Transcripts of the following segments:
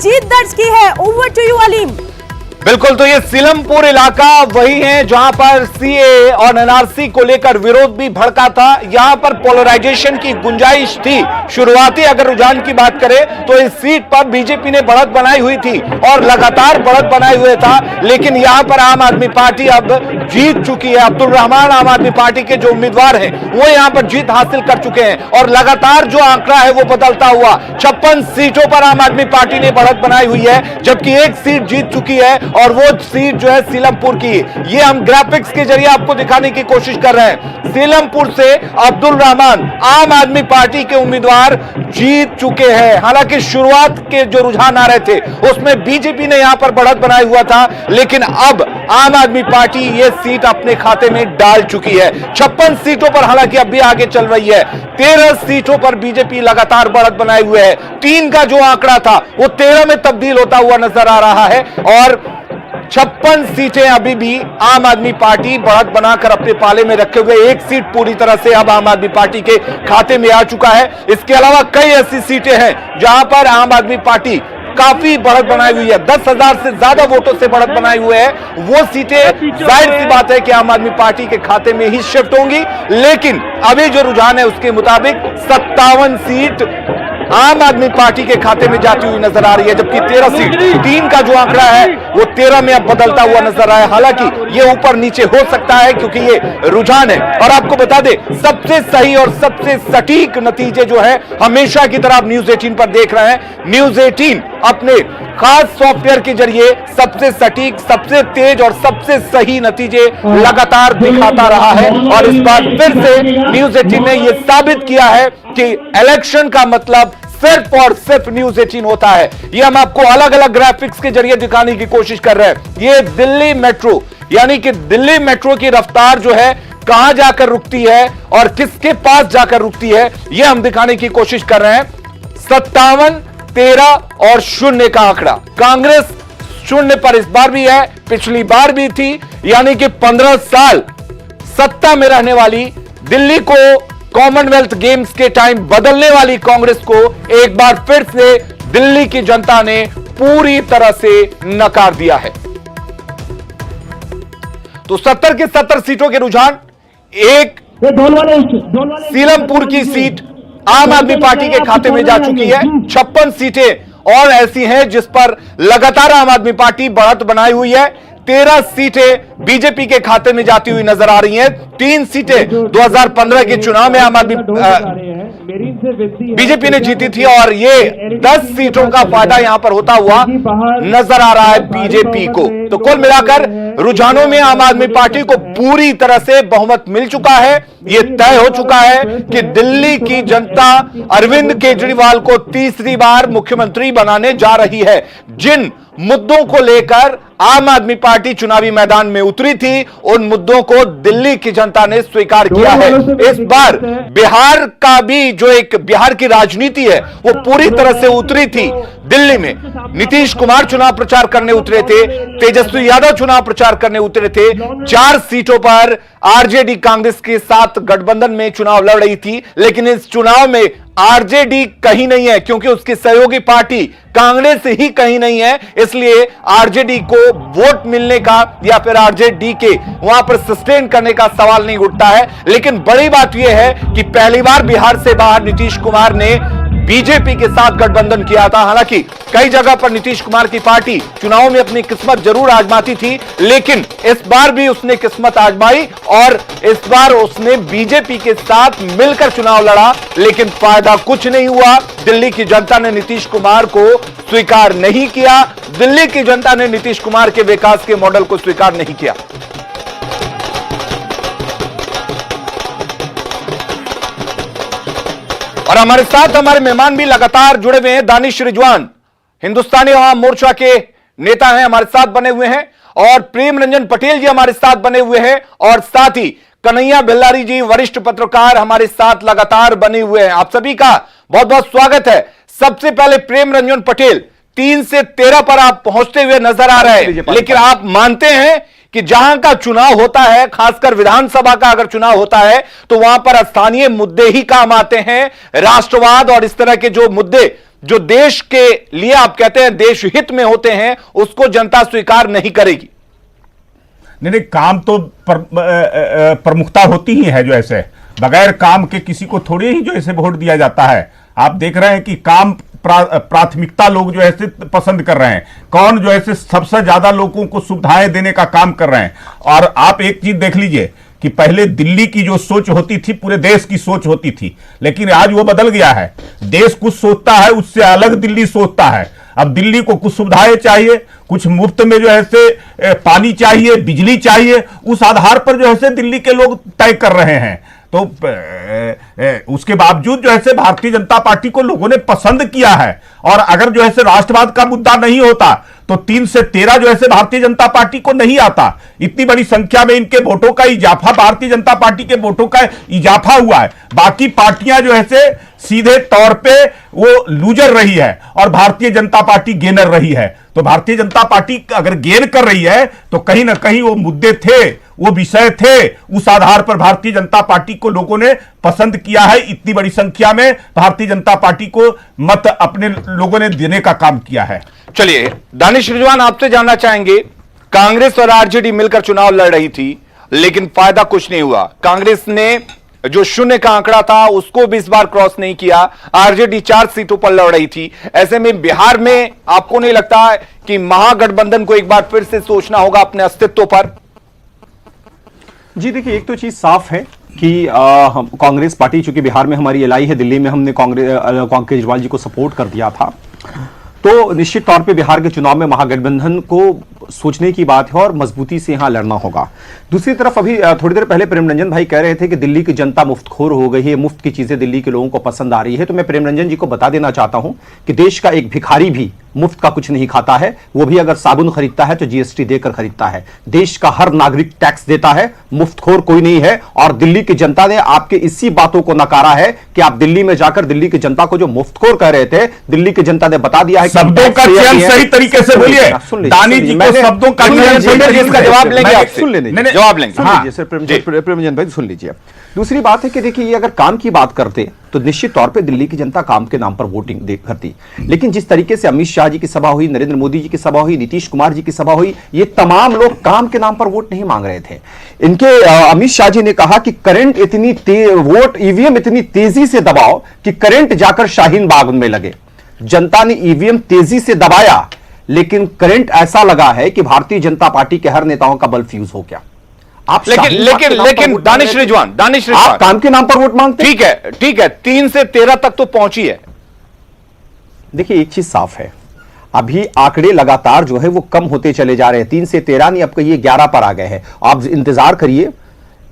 जीत दर्ज की है। Over to you Aleem. बिल्कुल, तो ये सीलमपुर इलाका वही है जहां पर सीए और एनआरसी को लेकर विरोध भी भड़का था। यहां पर पोलराइजेशन की गुंजाइश थी। शुरुआती अगर रुझान की बात करें तो इस सीट पर बीजेपी ने बढ़त बनाई हुई थी और लगातार बढ़त बनाए हुए था, लेकिन यहां पर आम आदमी पार्टी अब जीत चुकी है। अब्दुल रहमान आम आदमी पार्टी के जो उम्मीदवार हैं वो यहां पर जीत हासिल कर चुके हैं और लगातार जो आंकड़ा है वो बदलता हुआ 56 सीटों पर आम आदमी पार्टी ने बढ़त बनाई हुई है, जबकि एक सीट जीत चुकी है और वो सीट जो है सीलमपुर की। ये हम ग्राफिक्स के जरिए आपको दिखाने की कोशिश कर रहे हैं। सीलमपुर से अब्दुल रहमान आम आदमी पार्टी के उम्मीदवार जीत चुके हैं। हालांकि शुरुआत के जो रुझान आ रहे थे उसमें बीजेपी ने यहां पर बढ़त बनाया हुआ था, लेकिन अब आम आदमी पार्टी ये सीट अपने खाते में डाल चुकी है। 56 सीटों पर हालांकि अब भी आगे चल रही है। 13 सीटों पर बीजेपी लगातार बढ़त बनाए हुए है। 3 का जो आंकड़ा था वो 13 में तब्दील होता हुआ नजर आ रहा है और 56 सीटें अभी भी आम आदमी पार्टी बढ़त बनाकर अपने पाले में रखे हुए। एक सीट पूरी तरह से अब आम आदमी पार्टी के खाते में आ चुका है। इसके अलावा कई ऐसी सीटें हैं जहां पर आम आदमी पार्टी काफी बढ़त बनाई हुई है। 10,000 से ज्यादा वोटों से बढ़त बनाई हुई है। वो सीटें जाहिर सी बात है कि आम आदमी पार्टी के खाते में ही शिफ्ट होंगी, लेकिन अभी जो रुझान है उसके मुताबिक 57 सीट आम आदमी पार्टी के खाते में जाती हुई नजर आ रही है, जबकि 13 सीट 3 का जो आंकड़ा है वो 13 में अब बदलता हुआ नजर आया। हालांकि ये ऊपर नीचे हो सकता है क्योंकि ये रुझान है। और आपको बता दें, सबसे सही और सबसे सटीक नतीजे जो है हमेशा की तरह आप न्यूज 18 पर देख रहे हैं। न्यूज 18 अपने खास सॉफ्टवेयर के जरिए सबसे सटीक, सबसे तेज और सबसे सही नतीजे लगातार दिखाता रहा है और इस बार फिर से न्यूज 18 ने यह साबित किया है कि इलेक्शन का मतलब सिर्फ और सिर्फ न्यूज 18 होता है। ये हम आपको अलग अलग ग्राफिक्स के जरिए दिखाने की कोशिश कर रहे हैं। ये दिल्ली मेट्रो, यानी कि दिल्ली मेट्रो की रफ्तार जो है कहां जाकर रुकती है और किसके पास जाकर रुकती है, यह हम दिखाने की कोशिश कर रहे हैं। 57, 13 और 0 का आंकड़ा। कांग्रेस 0 पर इस बार भी है, पिछली बार भी थी, यानी कि 15 साल सत्ता में रहने वाली, दिल्ली को कॉमनवेल्थ गेम्स के टाइम बदलने वाली कांग्रेस को एक बार फिर से दिल्ली की जनता ने पूरी तरह से नकार दिया है। तो 70 की 70 सीटों के रुझान, एक सीलमपुर की सीट आम आदमी पार्टी के खाते में जा चुकी है। 56 सीटें और ऐसी हैं जिस पर लगातार आम आदमी पार्टी बढ़त बनाई हुई है। 13 सीटें बीजेपी के खाते में जाती हुई नजर आ रही हैं। 3 सीटें 2015 के चुनाव में आम आदमी बीजेपी ने जीती थी और ये 10 सीटों का फायदा यहां पर होता हुआ नजर आ रहा है बीजेपी को। तो कुल मिलाकर रुझानों में आम आदमी पार्टी को पूरी तरह से बहुमत मिल चुका है। यह तय हो चुका है कि दिल्ली की जनता अरविंद केजरीवाल को तीसरी बार मुख्यमंत्री बनाने जा रही है। जिन मुद्दों को लेकर आम आदमी पार्टी चुनावी मैदान में उतरी थी, उन मुद्दों को दिल्ली की जनता ने स्वीकार किया है। इस बार बिहार का भी जो एक बिहार की राजनीति है वो पूरी तरह से उतरी थी दिल्ली में। नीतीश कुमार चुनाव प्रचार करने उतरे थे, तेजस्वी यादव चुनाव प्रचार करने उतरे थे। 4 सीटों पर आरजेडी कांग्रेस के साथ गठबंधन में चुनाव लड़ रही थी, लेकिन इस चुनाव में आरजेडी कहीं नहीं है क्योंकि उसकी सहयोगी पार्टी कांग्रेस ही कहीं नहीं है। इसलिए आरजेडी को वोट मिलने का या फिर आरजेडी के वहां पर सस्टेन करने का सवाल नहीं उठता है। लेकिन बड़ी बात यह है कि पहली बार बिहार से बाहर नीतीश कुमार ने बीजेपी के साथ गठबंधन किया था। हालांकि कई जगह पर नीतीश कुमार की पार्टी चुनाव में अपनी किस्मत जरूर आजमाती थी, लेकिन इस बार भी उसने किस्मत आजमाई और इस बार उसने बीजेपी के साथ मिलकर चुनाव लड़ा, लेकिन फायदा कुछ नहीं हुआ। दिल्ली की जनता ने नीतीश कुमार को स्वीकार नहीं किया। दिल्ली की जनता ने नीतीश कुमार के विकास के मॉडल को स्वीकार नहीं किया। और हमारे साथ हमारे मेहमान भी लगातार जुड़े हुए हैं। दानिश रिजवान हिंदुस्तानी आवाम मोर्चा के नेता हैं, हमारे साथ बने हुए हैं, और प्रेम रंजन पटेल जी हमारे साथ बने हुए हैं, और साथ ही कन्हैया बेल्लारी जी वरिष्ठ पत्रकार हमारे साथ लगातार बने हुए हैं। आप सभी का बहुत बहुत स्वागत है। सबसे पहले प्रेम रंजन पटेल, 3 से 13 पर आप पहुंचते हुए नजर आ रहे हैं, लेकिन आप मानते हैं कि जहां का चुनाव होता है, खासकर विधानसभा का अगर चुनाव होता है, तो वहां पर स्थानीय मुद्दे ही काम आते हैं। राष्ट्रवाद और इस तरह के जो मुद्दे जो देश के लिए आप कहते हैं देश हित में होते हैं, उसको जनता स्वीकार नहीं करेगी। नहीं, काम तो प्रमुखता होती ही है। जो ऐसे बगैर काम के किसी को थोड़ी ही जो ऐसे वोट दिया जाता है। आप देख रहे हैं कि काम प्राथमिकता लोग जो ऐसे पसंद कर रहे हैं। कौन जो ऐसे सबसे ज्यादा लोगों को सुविधाएं देने का काम कर रहे हैं। और आप एक चीज देख लीजिए कि पहले दिल्ली की जो सोच होती थी पूरे देश की सोच होती थी, लेकिन आज वो बदल गया है। देश कुछ सोचता है, उससे अलग दिल्ली सोचता है। अब दिल्ली को कुछ सुविधाएं चाहिए, कुछ मुफ्त में जो है से पानी चाहिए, बिजली चाहिए, उस आधार पर जो है से दिल्ली के लोग तय कर रहे हैं। तो उसके बावजूद जो है से भारतीय जनता पार्टी को लोगों ने पसंद किया है। और अगर जो है से राष्ट्रवाद का मुद्दा नहीं होता तो 3 से 13 जो है से भारतीय जनता पार्टी को नहीं आता। इतनी बड़ी संख्या में इनके वोटों का इजाफा, भारतीय जनता पार्टी के वोटों का इजाफा हुआ है। बाकी पार्टियां जो है से सीधे तौर पे वो लूजर रही है और भारतीय जनता पार्टी गेनर रही है। तो भारतीय जनता पार्टी अगर गेन कर रही है तो कहीं ना कहीं वो मुद्दे थे, वो विषय थे, उस आधार पर भारतीय जनता पार्टी को लोगों ने पसंद किया है। इतनी बड़ी संख्या में भारतीय जनता पार्टी को मत अपने लोगों ने देने का काम किया है। चलिए दानिश रिजवान, आपसे जानना चाहेंगे, कांग्रेस और आरजेडी मिलकर चुनाव लड़ रही थी, लेकिन फायदा कुछ नहीं हुआ। कांग्रेस ने जो 0 का आंकड़ा था उसको भी इस बार क्रॉस नहीं किया। आरजेडी 4 सीटों पर लड़ रही थी। ऐसे में बिहार में आपको नहीं लगता है कि महागठबंधन को एक बार फिर से सोचना होगा अपने अस्तित्व पर? जी देखिए, एक तो चीज साफ है कि हम कांग्रेस पार्टी, चूंकि बिहार में हमारी एलआई है, दिल्ली में हमने केजरीवाल जी को सपोर्ट कर दिया था, तो निश्चित तौर पे बिहार के चुनाव में महागठबंधन को सोचने की बात है और मजबूती से यहां लड़ना होगा। दूसरी तरफ अभी थोड़ी देर पहले प्रेम रंजन भाई कह रहे थे कि दिल्ली की जनता मुफ्तखोर हो गई है, मुफ्त की चीजें दिल्ली के लोगों को पसंद आ रही है। तो मैं प्रेम रंजन जी को बता देना चाहता हूं कि देश का एक भिखारी भी मुफ्त का कुछ नहीं खाता है। वो भी अगर साबुन खरीदता है तो जीएसटी देकर खरीदता है। देश का हर नागरिक टैक्स देता है, मुफ्तखोर कोई नहीं है। और दिल्ली की जनता ने आपके इसी बातों को नकारा है कि आप दिल्ली में जाकर दिल्ली की जनता को जो मुफ्तखोर कह रहे थे, दिल्ली की जनता ने बता दिया है। शब्दों का चयन सही तरीके से बोलिए। दानी जी को शब्दों का इसका जवाब लेंगे आपसे। सुन लेने, जवाब लेंगे। प्रेमचंद भाई सुन लीजिए। दूसरी बात है कि देखिए, ये अगर काम की बात करते तो निश्चित तौर पे दिल्ली की जनता काम के नाम पर वोटिंग करती। लेकिन जिस तरीके से अमित शाह जी की सभा हुई, नरेंद्र मोदी जी की सभा हुई, नीतीश कुमार जी की सभा हुई, ये तमाम लोग काम के नाम पर वोट नहीं मांग रहे थे। इनके अमित शाह जी ने कहा कि करंट इतनी वोट ईवीएम इतनी तेजी से दबाओ कि करंट जाकर शाहीन बाग में लगे। जनता ने ईवीएम तेजी से दबाया, लेकिन करंट ऐसा लगा है कि भारतीय जनता पार्टी के हर नेताओं का बल्ब फ्यूज हो गया। आप लेकिन दानिश रिजवान आप काम के नाम पर वोट मांगते हैं। ठीक है 3 से 13 तक तो पहुंची है। देखिए, एक चीज साफ है, अभी आंकड़े लगातार जो है वो कम होते चले जा रहे हैं। 3 से 13 नहीं, अब ये 11 पर आ गए हैं। आप इंतजार करिए,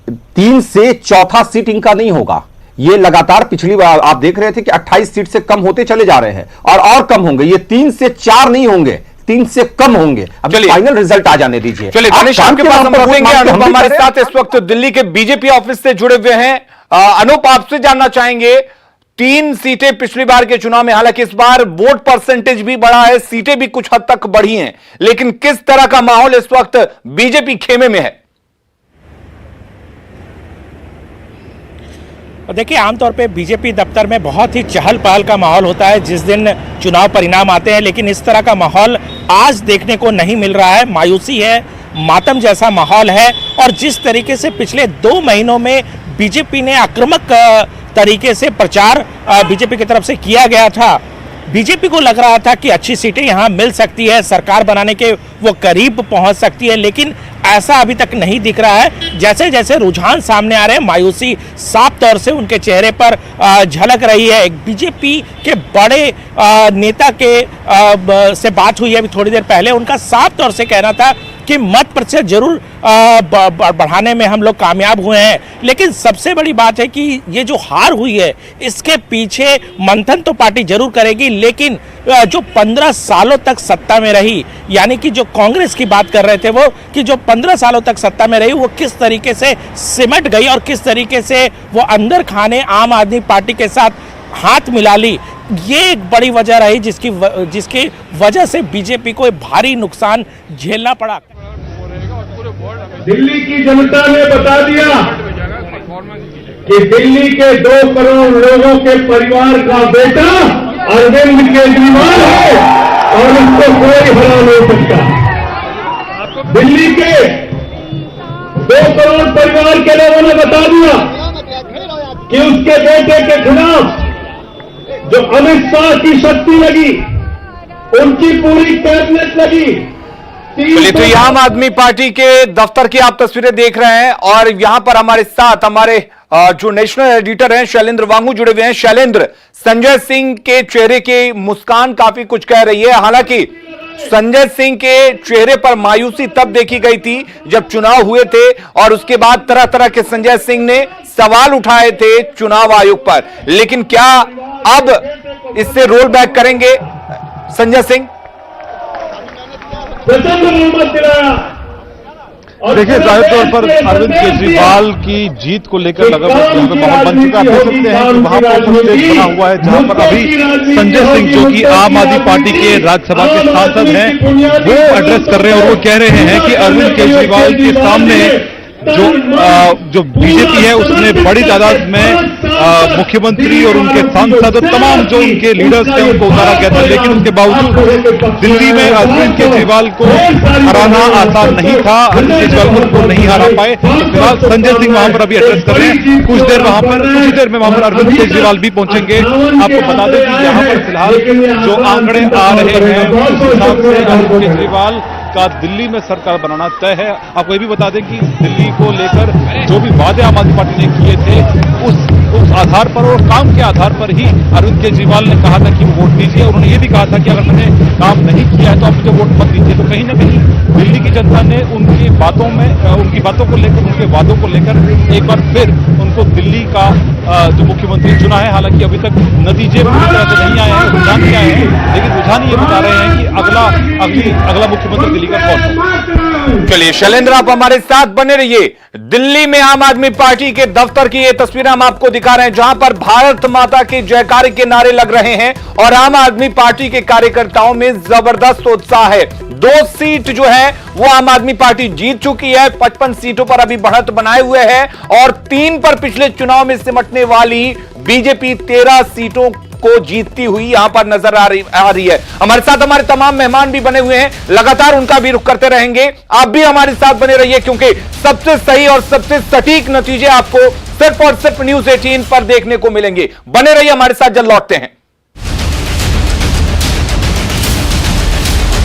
3 से चौथा सीट इनका नहीं होगा। ये लगातार पिछली बार आप देख रहे थे कि 28 सीट से कम होते चले जा रहे हैं और कम होंगे। ये 3 से 4 नहीं होंगे, 3 से कम होंगे। अब फाइनल रिजल्ट आ जाने दीजिए। चलिए दानिश, आपके पास हम पहुंचेंगे। अनूप हमारे साथ इस वक्त दिल्ली के बीजेपी ऑफिस से जुड़े हुए हैं। अनूप, आपसे जानना चाहेंगे, 3 सीटें पिछली बार के चुनाव में, हालांकि इस बार वोट परसेंटेज भी बढ़ा है, सीटें भी कुछ हद तक बढ़ी हैं, लेकिन किस तरह का माहौल इस वक्त बीजेपी खेमे में है? देखिए, आमतौर पे बीजेपी दफ्तर में बहुत ही चहल पहल का माहौल होता है जिस दिन चुनाव परिणाम आते हैं, लेकिन इस तरह का माहौल आज देखने को नहीं मिल रहा है। मायूसी है, मातम जैसा माहौल है। और जिस तरीके से पिछले 2 महीनों में बीजेपी ने आक्रामक तरीके से प्रचार बीजेपी की तरफ से किया गया था, बीजेपी को लग रहा था कि अच्छी सीटें यहां मिल सकती है, सरकार बनाने के वो करीब पहुंच सकती है, लेकिन ऐसा अभी तक नहीं दिख रहा है। जैसे जैसे रुझान सामने आ रहे हैं, मायूसी साफ तौर से उनके चेहरे पर झलक रही है। एक बीजेपी के बड़े नेता के से बात हुई है अभी थोड़ी देर पहले, उनका साफ तौर से कहना था कि मत प्रतिशत जरूर बढ़ाने में हम लोग कामयाब हुए हैं, लेकिन सबसे बड़ी बात है कि ये जो हार हुई है इसके पीछे मंथन तो पार्टी जरूर करेगी, लेकिन जो 15 सालों तक सत्ता में रही, यानी कि जो कांग्रेस की बात कर रहे थे वो, कि जो 15 सालों तक सत्ता में रही वो किस तरीके से सिमट गई और किस तरीके से वो अंदर खाने आम आदमी पार्टी के साथ हाथ मिला ली, ये एक बड़ी वजह रही जिसकी वजह से बीजेपी को भारी नुकसान झेलना पड़ा। दिल्ली की जनता ने बता दिया कि दिल्ली के 2 करोड़ लोगों के परिवार का बेटा अरविंद केजरीवाल है और उसको कोई हरा नहीं सकता। दिल्ली के 2 करोड़ परिवार के लोगों ने बता दिया कि उसके बेटे के खिलाफ जो अमित शाह की शक्ति लगी, उनकी पूरी कैबिनेट लगी। चलिए, तो ये आम आदमी पार्टी के दफ्तर की आप तस्वीरें देख रहे हैं और यहां पर हमारे साथ हमारे जो नेशनल एडिटर हैं शैलेंद्र वांगू जुड़े हुए हैं। शैलेंद्र, संजय सिंह के चेहरे की मुस्कान काफी कुछ कह रही है। हालांकि संजय सिंह के चेहरे पर मायूसी तब देखी गई थी जब चुनाव हुए थे और उसके बाद तरह तरह के संजय सिंह ने सवाल उठाए थे चुनाव आयोग पर, लेकिन क्या अब इससे रोल बैक करेंगे संजय सिंह? देखिए, जाहिर तौर पर अरविंद केजरीवाल की जीत को लेकर लगातार यहाँ पे माहौल बन चुका है। देख सकते हैं कि वहां पर स्टेज बना हुआ है जहां पर अभी संजय सिंह, जो कि आम आदमी पार्टी के राज्यसभा के सांसद हैं, वो एड्रेस कर रहे हैं और वो कह रहे हैं कि अरविंद केजरीवाल के सामने जो बीजेपी है उसने बड़ी तादाद में मुख्यमंत्री और उनके सांसद और तमाम जो उनके लीडर्स थे उनको उतारा गया था, लेकिन उसके बावजूद दिल्ली में अरविंद केजरीवाल को हराना आसान नहीं था। अरविंद केजरीवाल को उनको नहीं हरा पाए। फिलहाल संजय सिंह वहां पर अभी एड्रेस कर रहे हैं। कुछ देर में वहां पर अरविंद केजरीवाल भी पहुंचेंगे। आपको बता दें कि यहाँ पर फिलहाल जो आंकड़े आ रहे हैं उस हिसाब से अरविंद केजरीवाल का दिल्ली में सरकार बनाना तय है। आपको ये भी बता दें कि दिल्ली को लेकर जो भी वादे आम आदमी पार्टी ने किए थे उस आधार पर और काम के आधार पर ही अरविंद केजरीवाल ने कहा था कि वो वोट दीजिए। उन्होंने ये भी कहा था कि अगर मैंने काम नहीं किया है तो आप मुझे वोट मत दीजिए। तो कहीं ना कहीं दिल्ली की जनता ने उनकी बातों को लेकर, उनके वादों को लेकर एक बार फिर उनको दिल्ली का जो मुख्यमंत्री चुना है। हालांकि अभी तक नतीजे पूरी तरह से नहीं आए हैं, रुझान नहीं आए हैं, लेकिन रुझान ये बता रहे हैं कि अगला मुख्यमंत्री दिल्ली का कौन है। चलिए शैलेंद्र, आप हमारे साथ बने रहिए। दिल्ली में आम आदमी पार्टी के दफ्तर की ये तस्वीरें हम आपको दिखा रहे हैं जहां पर भारत माता के जयकारे के नारे लग रहे हैं और आम आदमी पार्टी के कार्यकर्ताओं में जबरदस्त उत्साह है। 2 सीट जो है वो आम आदमी पार्टी जीत चुकी है, 55 सीटों पर अभी बढ़त बनाए हुए है और 3 पर पिछले चुनाव में सिमटने वाली बीजेपी 13 सीटों को जीतती हुई यहां पर नजर आ रही है। हमारे साथ हमारे तमाम मेहमान भी बने हुए हैं, लगातार उनका भी रुख करते रहेंगे। आप भी हमारे साथ बने रहिए क्योंकि सबसे सही और सबसे सटीक नतीजे आपको सिर्फ और सिर्फ न्यूज़ 18 पर देखने को मिलेंगे। बने रहिए हमारे साथ, जल्द लौटते हैं।